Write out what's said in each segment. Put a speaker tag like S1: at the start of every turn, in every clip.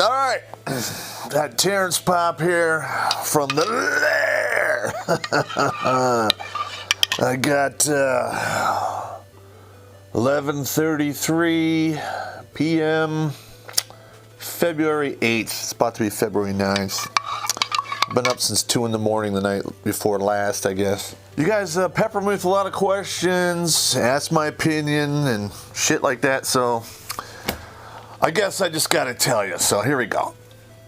S1: All right, got Terrence Popp here from the Lair. I got 11:33 p.m. February 8th. It's about to be February 9th. Been up since 2 in the morning the night before last, I guess. You guys pepper me with a lot of questions, ask my opinion and shit like that, so I guess I just gotta tell you. So here we go.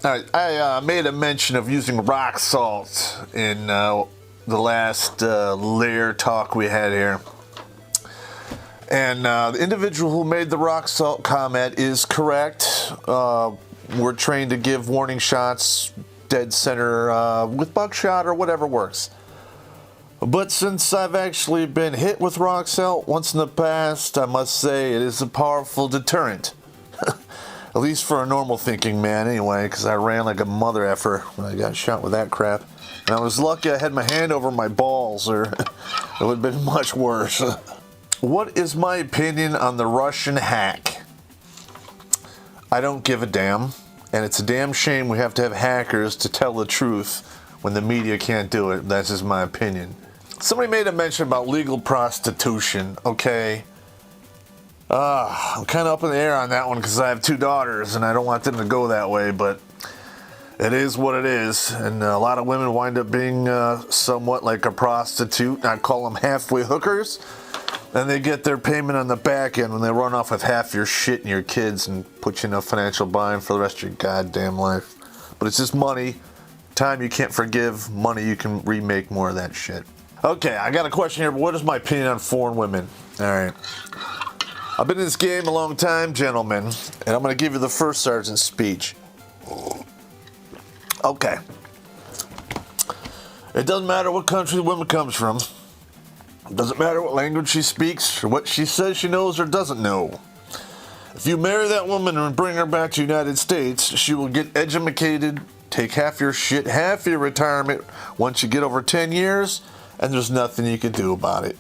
S1: Alright, I made a mention of using rock salt in the last Lair talk we had here. And the individual who made the rock salt comment is correct. We're trained to give warning shots dead center with buckshot or whatever works. But since I've actually been hit with rock salt once in the past, I must say it is a powerful deterrent. At least for a normal thinking man anyway, because I ran like a mother effer when I got shot with that crap. And I was lucky I had my hand over my balls, or it would have been much worse. What is my opinion on the Russian hack? I don't give a damn, and it's a damn shame we have to have hackers to tell the truth when the media can't do it. That's just my opinion. Somebody made a mention about legal prostitution, okay? I'm kind of up in the air on that one because I have 2 daughters and I don't want them to go that way, but it is what it is. And a lot of women wind up being somewhat like a prostitute. I call them halfway hookers. And they get their payment on the back end when they run off with half your shit and your kids and put you in a financial bind for the rest of your goddamn life. But it's just money. Time you can't forgive. Money you can remake more of that shit. Okay, I got a question here, but what is my opinion on foreign women? Alright. I've been in this game a long time, gentlemen, and I'm going to give you the first sergeant's speech. Okay. It doesn't matter what country the woman comes from. It doesn't matter what language she speaks or what she says she knows or doesn't know. If you marry that woman and bring her back to the United States, she will get educated, take half your shit, half your retirement once you get over 10 years, and there's nothing you can do about it.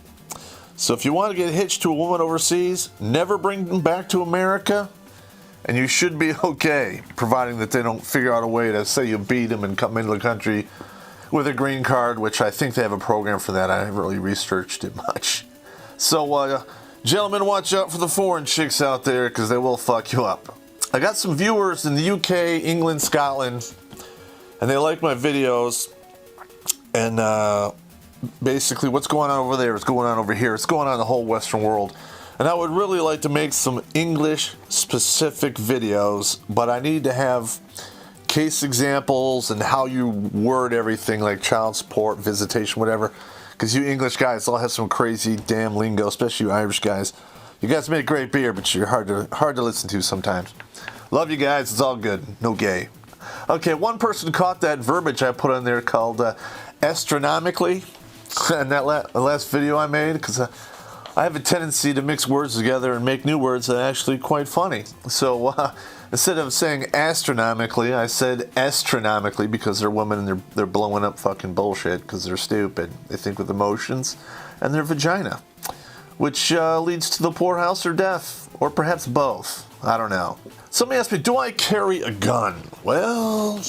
S1: So if you want to get hitched to a woman overseas, never bring them back to America, and you should be okay, providing that they don't figure out a way to say you beat them and come into the country with a green card, which I think they have a program for that. I haven't really researched it much. So, gentlemen, watch out for the foreign chicks out there, because they will fuck you up. I got some viewers in the UK, England, Scotland, and they like my videos, and basically what's going on over there is going on over here. It's going on in the whole Western world. And I would really like to make some English-specific videos, but I need to have case examples and how you word everything, like child support, visitation, whatever. Because you English guys all have some crazy damn lingo, especially you Irish guys. You guys make great beer, but you're hard to listen to sometimes. Love you guys. It's all good. No gay. Okay, one person caught that verbiage I put on there called astronomically. And that last video I made, because I have a tendency to mix words together and make new words that are actually quite funny. So instead of saying astronomically, I said astronomically, because they're women and they're blowing up fucking bullshit because they're stupid. They think with emotions and their vagina, which leads to the poorhouse or death, or perhaps both. I don't know. Somebody asked me, do I carry a gun? Well,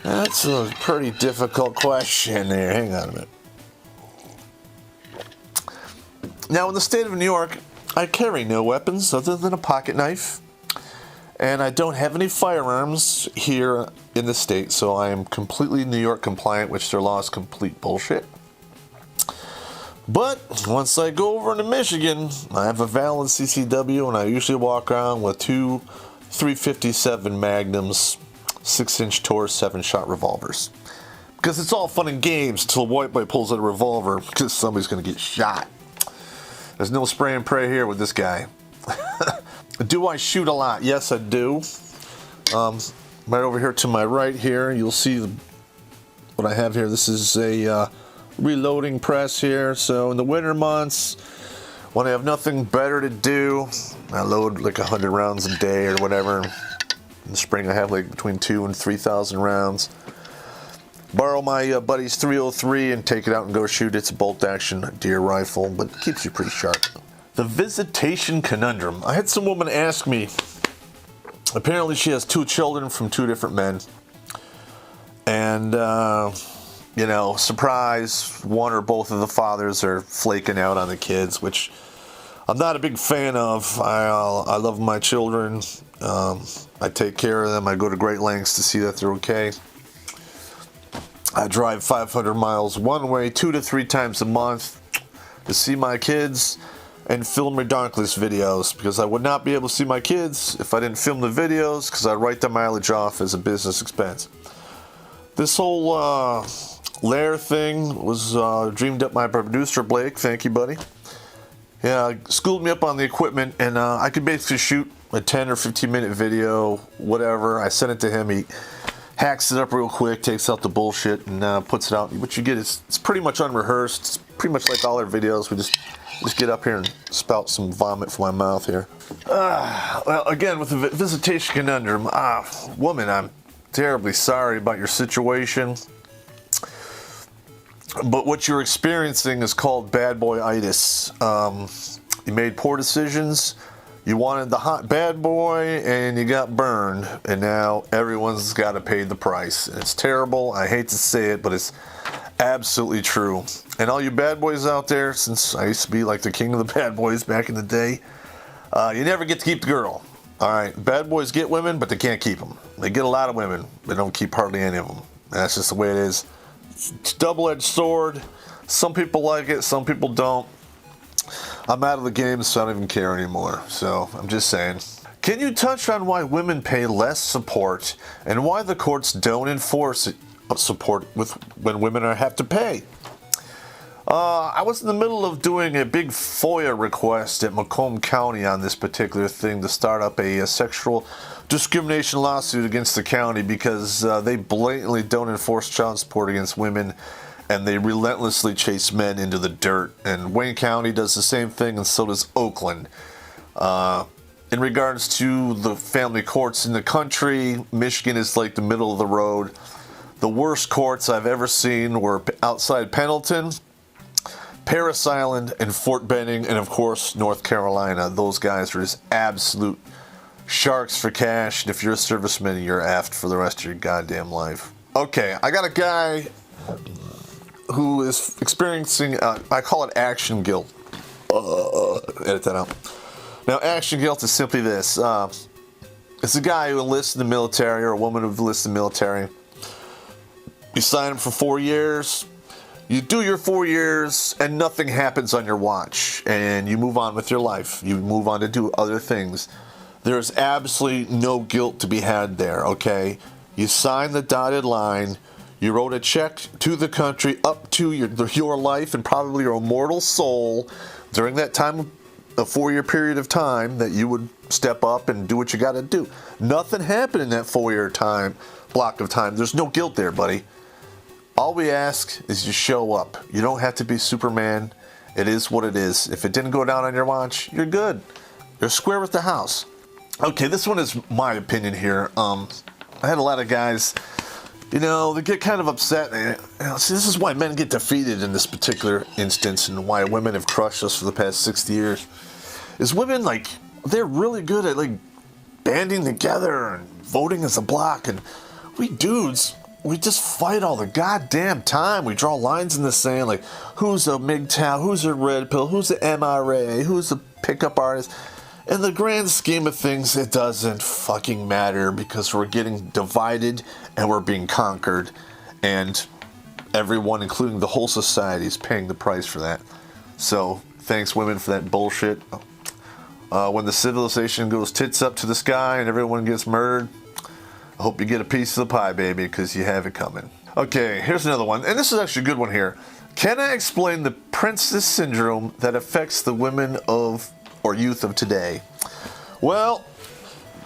S1: that's a pretty difficult question there. Hang on a minute. Now, in the state of New York, I carry no weapons other than a pocket knife. And I don't have any firearms here in the state, so I am completely New York compliant, which their law is complete bullshit. But once I go over into Michigan, I have a valid CCW, and I usually walk around with 2 .357 Magnums, 6-inch Taurus 7-shot revolvers. Because it's all fun and games until a white boy pulls out a revolver, because somebody's going to get shot. There's no spray and pray here with this guy. Do I shoot a lot? Yes, I do. Right over here to my right here, you'll see what I have here. This is a reloading press here. So in the winter months, when I have nothing better to do, I load like 100 rounds a day or whatever. In the spring, I have like between 2,000 and 3,000 rounds. Borrow my buddy's 303 and take it out and go shoot. It's a bolt-action deer rifle, but it keeps you pretty sharp. The visitation conundrum. I had some woman ask me Apparently she has 2 children from 2 different men. And, surprise, one or both of the fathers are flaking out on the kids, which I'm not a big fan of. I love my children. I take care of them. I go to great lengths to see that they're okay. I drive 500 miles one way 2 to 3 times a month to see my kids and film redonkulous videos, because I would not be able to see my kids if I didn't film the videos, because I write the mileage off as a business expense. This whole Lair thing was dreamed up by producer Blake. Thank you, buddy. Yeah, schooled me up on the equipment, and I could basically shoot a 10 or 15 minute video, whatever. I sent it to him. He hacks it up real quick, takes out the bullshit, and puts it out. What you get is, it's pretty much unrehearsed. It's pretty much like all our videos. We just get up here and spout some vomit from my mouth here. Well, again, with the visitation conundrum, woman, I'm terribly sorry about your situation. But what you're experiencing is called bad boy-itis. You made poor decisions. You wanted the hot bad boy, and you got burned. And now everyone's got to pay the price. And it's terrible. I hate to say it, but it's absolutely true. And all you bad boys out there, since I used to be like the king of the bad boys back in the day, you never get to keep the girl. All right, bad boys get women, but they can't keep them. They get a lot of women, they don't keep hardly any of them. And that's just the way it is. It's a double-edged sword. Some people like it, some people don't. I'm out of the game, so I don't even care anymore. So I'm just saying. Can you touch on why women pay less support and why the courts don't enforce support when women have to pay? I was in the middle of doing a big FOIA request at Macomb County on this particular thing to start up a sexual discrimination lawsuit against the county, because they blatantly don't enforce child support against women, and they relentlessly chase men into the dirt. And Wayne County does the same thing, and so does Oakland. In regards to the family courts in the country, Michigan is like the middle of the road. The worst courts I've ever seen were outside Pendleton, Parris Island, and Fort Benning, and of course North Carolina. Those guys are just absolute sharks for cash, and if you're a serviceman, you're effed for the rest of your goddamn life. Okay, I got a guy who is experiencing, I call it action guilt. Edit that out. Now, action guilt is simply this. It's a guy who enlists in the military, or a woman who enlists in the military. You sign him for 4 years. You do your 4 years, and nothing happens on your watch, and you move on with your life. You move on to do other things. There's absolutely no guilt to be had there, okay? You signed the dotted line. You wrote a check to the country up to your life and probably your immortal soul during that time, a 4-year period of time, that you would step up and do what you got to do. Nothing happened in that 4-year block of time. There's no guilt there, buddy. All we ask is you show up. You don't have to be Superman. It is what it is. If it didn't go down on your watch, you're good. You're square with the house. Okay, this one is my opinion here. I had a lot of guys, they get kind of upset. See, this is why men get defeated in this particular instance, and why women have crushed us for the past 60 years. Is women, they're really good at, banding together and voting as a block, and we dudes, we just fight all the goddamn time. We draw lines in the sand, like who's a MGTOW, who's a red pill, who's an MRA, who's a pickup artist. In the grand scheme of things, it doesn't fucking matter, because we're getting divided and we're being conquered, and everyone, including the whole society, is paying the price for that. So thanks, women, for that bullshit. When the civilization goes tits up to the sky and everyone gets murdered, I hope you get a piece of the pie, baby, because you have it coming. Okay, here's another one, and this is actually a good one here. Can I explain the princess syndrome that affects the women or youth of today? Well,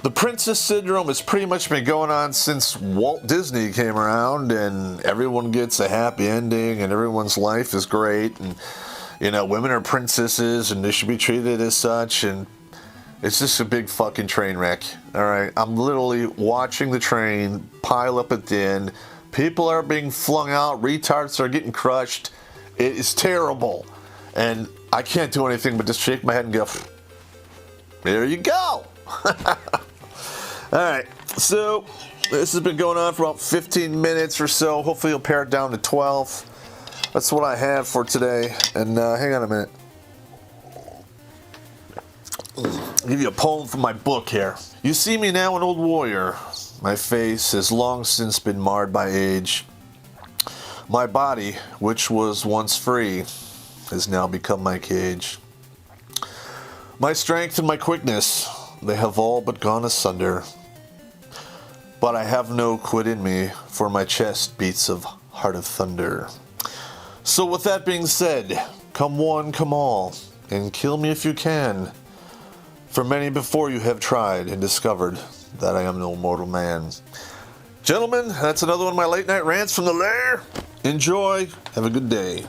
S1: the princess syndrome has pretty much been going on since Walt Disney came around, and everyone gets a happy ending, and everyone's life is great, and women are princesses, and they should be treated as such, and it's just a big fucking train wreck. All right, I'm literally watching the train pile up at the end. People are being flung out. Retards are getting crushed. It is terrible. And I can't do anything but just shake my head and go, there you go. Alright, so this has been going on for about 15 minutes or so. Hopefully you'll pare it down to 12. That's what I have for today. And hang on a minute. I'll give you a poem from my book here. You see me now an old warrior. My face has long since been marred by age. My body, which was once free, has now become my cage. My strength and my quickness, they have all but gone asunder. But I have no quit in me, for my chest beats of heart of thunder. So with that being said, come one, come all, and kill me if you can. For many before you have tried and discovered that I am no mortal man. Gentlemen, that's another one of my late night rants from the Lair. Enjoy. Have a good day.